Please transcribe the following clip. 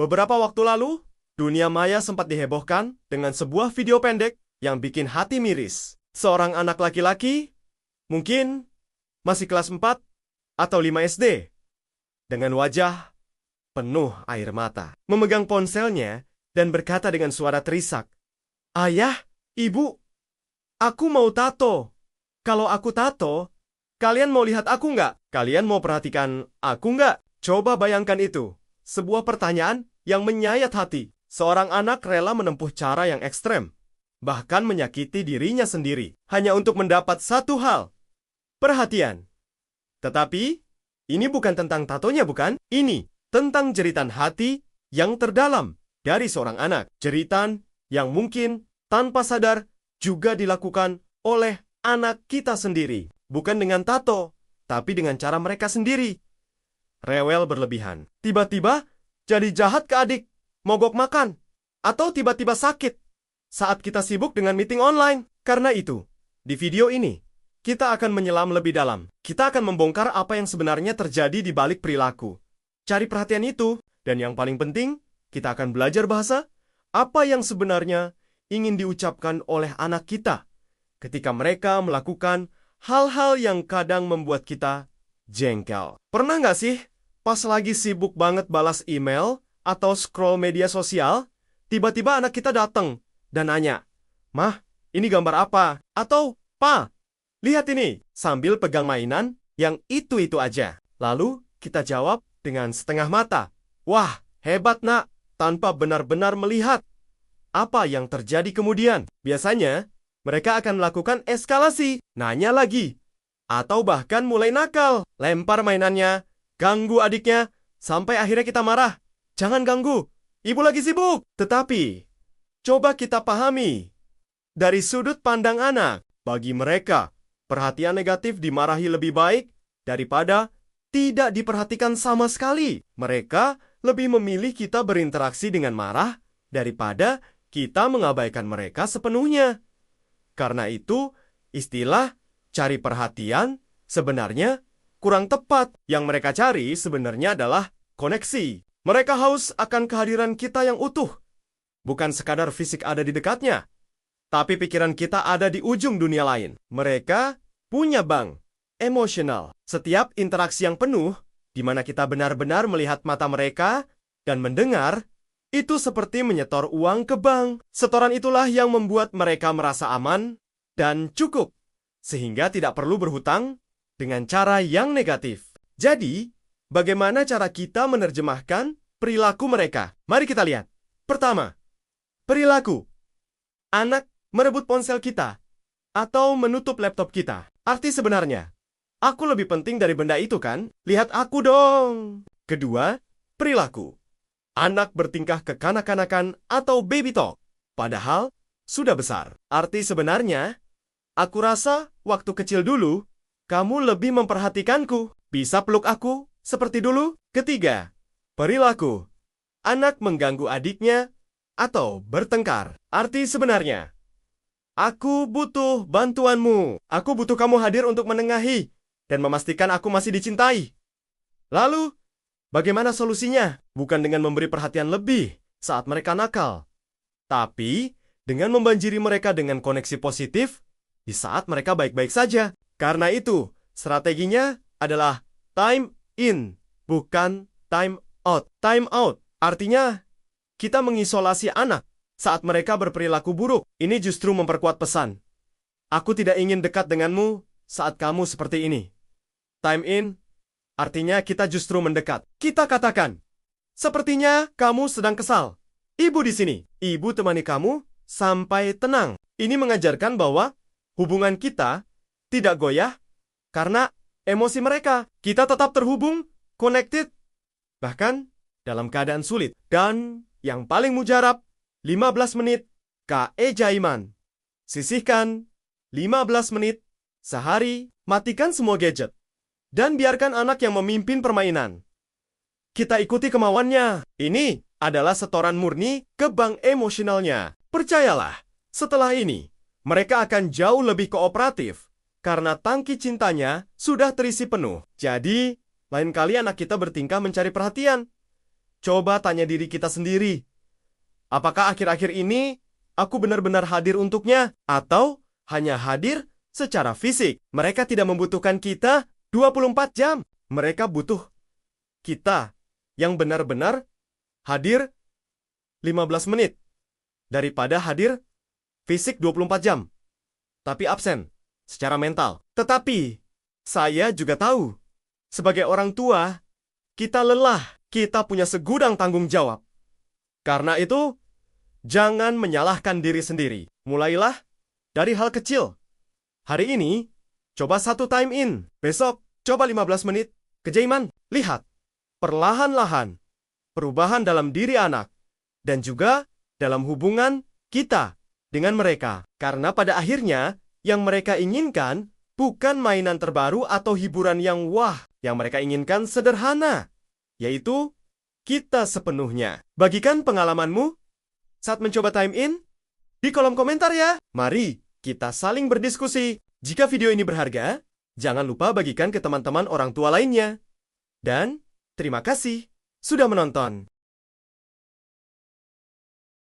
Beberapa waktu lalu, dunia maya sempat dihebohkan dengan sebuah video pendek yang bikin hati miris. Seorang anak laki-laki, mungkin masih kelas 4 atau 5 SD, dengan wajah penuh air mata, memegang ponselnya dan berkata dengan suara terisak, "Ayah, ibu, aku mau tato. Kalau aku tato, kalian mau lihat aku nggak? Kalian mau perhatikan aku nggak?" Coba bayangkan itu. Sebuah pertanyaan yang menyayat hati. Seorang anak rela menempuh cara yang ekstrem, bahkan menyakiti dirinya sendiri, hanya untuk mendapat satu hal, perhatian. Tetapi, ini bukan tentang tatonya, bukan? Ini tentang jeritan hati yang terdalam dari seorang anak. Jeritan yang mungkin tanpa sadar juga dilakukan oleh anak kita sendiri. Bukan dengan tato, tapi dengan cara mereka sendiri. Rewel berlebihan. Tiba-tiba jadi jahat ke adik, mogok makan, atau tiba-tiba sakit saat kita sibuk dengan meeting online. Karena itu, di video ini, kita akan menyelam lebih dalam. Kita akan membongkar apa yang sebenarnya terjadi di balik perilaku. Cari perhatian itu, dan yang paling penting, kita akan belajar bahasa apa yang sebenarnya ingin diucapkan oleh anak kita ketika mereka melakukan hal-hal yang kadang membuat kita jengkel. Pernah nggak sih, pas lagi sibuk banget balas email atau scroll media sosial, tiba-tiba anak kita datang dan nanya, "Mah, ini gambar apa?" Atau, "Pa, lihat ini," sambil pegang mainan yang itu-itu aja. Lalu kita jawab dengan setengah mata, "Wah, hebat nak," tanpa benar-benar melihat apa yang terjadi kemudian. Biasanya, mereka akan melakukan eskalasi, nanya lagi, atau bahkan mulai nakal, lempar mainannya, ganggu adiknya, sampai akhirnya kita marah. "Jangan ganggu, ibu lagi sibuk." Tetapi, coba kita pahami, dari sudut pandang anak, bagi mereka, perhatian negatif dimarahi lebih baik daripada tidak diperhatikan sama sekali. Mereka lebih memilih kita berinteraksi dengan marah daripada kita mengabaikan mereka sepenuhnya. Karena itu, istilah cari perhatian sebenarnya kurang tepat. Yang mereka cari sebenarnya adalah koneksi. Mereka haus akan kehadiran kita yang utuh. Bukan sekadar fisik ada di dekatnya, tapi pikiran kita ada di ujung dunia lain. Mereka punya bank emosional. Setiap interaksi yang penuh, di mana kita benar-benar melihat mata mereka dan mendengar, itu seperti menyetor uang ke bank. Setoran itulah yang membuat mereka merasa aman dan cukup, sehingga tidak perlu berhutang dengan cara yang negatif. Jadi, bagaimana cara kita menerjemahkan perilaku mereka? Mari kita lihat. Pertama, perilaku. Anak merebut ponsel kita atau menutup laptop kita. Arti sebenarnya, aku lebih penting dari benda itu kan? Lihat aku dong. Kedua, perilaku. Anak bertingkah kekanak-kanakan atau baby talk, padahal sudah besar. Arti sebenarnya, aku rasa waktu kecil dulu, kamu lebih memperhatikanku. Bisa peluk aku seperti dulu? Ketiga, perilaku. Anak mengganggu adiknya atau bertengkar. Arti sebenarnya, aku butuh bantuanmu. Aku butuh kamu hadir untuk menengahi dan memastikan aku masih dicintai. Lalu, bagaimana solusinya? Bukan dengan memberi perhatian lebih saat mereka nakal, tapi dengan membanjiri mereka dengan koneksi positif di saat mereka baik-baik saja. Karena itu, strateginya adalah time in, bukan time out. Time out artinya kita mengisolasi anak saat mereka berperilaku buruk. Ini justru memperkuat pesan, aku tidak ingin dekat denganmu saat kamu seperti ini. Time in artinya kita justru mendekat. Kita katakan, sepertinya kamu sedang kesal. Ibu di sini. Ibu temani kamu sampai tenang. Ini mengajarkan bahwa hubungan kita tidak goyah karena emosi mereka. Kita tetap terhubung, connected, bahkan dalam keadaan sulit. Dan yang paling mujarab, 15 menit KE Jaiman. Sisihkan 15 menit sehari, matikan semua gadget, dan biarkan anak yang memimpin permainan. Kita ikuti kemauannya. Ini adalah setoran murni ke bank emosionalnya. Percayalah, setelah ini, mereka akan jauh lebih kooperatif karena tangki cintanya sudah terisi penuh. Jadi, lain kali anak kita bertingkah mencari perhatian, Coba tanya diri kita sendiri. Apakah akhir-akhir ini aku benar-benar hadir untuknya? Atau hanya hadir secara fisik? Mereka tidak membutuhkan kita 24 jam. Mereka butuh kita yang benar-benar hadir 15 menit daripada hadir fisik 24 jam, tapi absen secara mental. Tetapi saya juga tahu, sebagai orang tua, kita lelah, kita punya segudang tanggung jawab. Karena itu, jangan menyalahkan diri sendiri. Mulailah dari hal kecil. Hari ini, coba 1 time in. Besok, coba 15 menit. Kejaiman, lihat. Perlahan-lahan, perubahan dalam diri anak, dan juga dalam hubungan kita dengan mereka. Karena pada akhirnya, yang mereka inginkan bukan mainan terbaru atau hiburan yang wah. Yang mereka inginkan sederhana, yaitu kita sepenuhnya. Bagikan pengalamanmu saat mencoba time in di kolom komentar ya. Mari kita saling berdiskusi. Jika video ini berharga, jangan lupa bagikan ke teman-teman orang tua lainnya. Dan terima kasih sudah menonton.